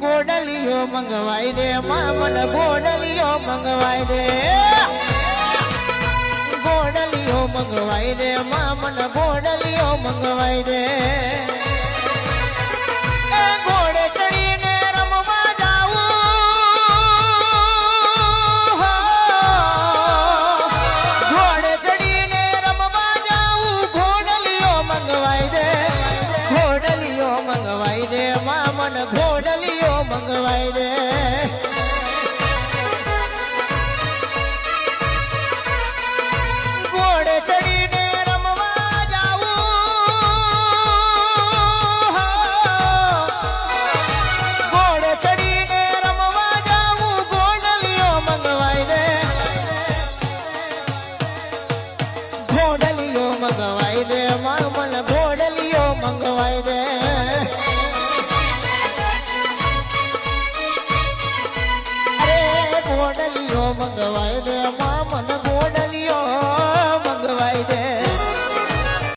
ગોડલિયો મંગવાઈ દે મામન ગોડલિયો મંગવાઈ દે ગોડલિયો મંગવાઈ દે મામન ગોડલિયો મંગવાઈ દે ઘોડે ચડીને રમવા જાવું ઘોડે ચડીને રમવા જાવું ગોડલિયો મંગવાઈ દે ગોડલિયો મંગવાઈ દે મામન ગોડલિયો મંગવાઈ દે ઘોડે ચડીને રમવા જાવું ઘોડે ચડીને રમવા જાવું ગોડલિયો મંગવાઈ દે ગોડલિયો મંગવાઈ દે મામન ગોડલિયો મંગવાઈ દે ગોડલિયો મંગવાઈ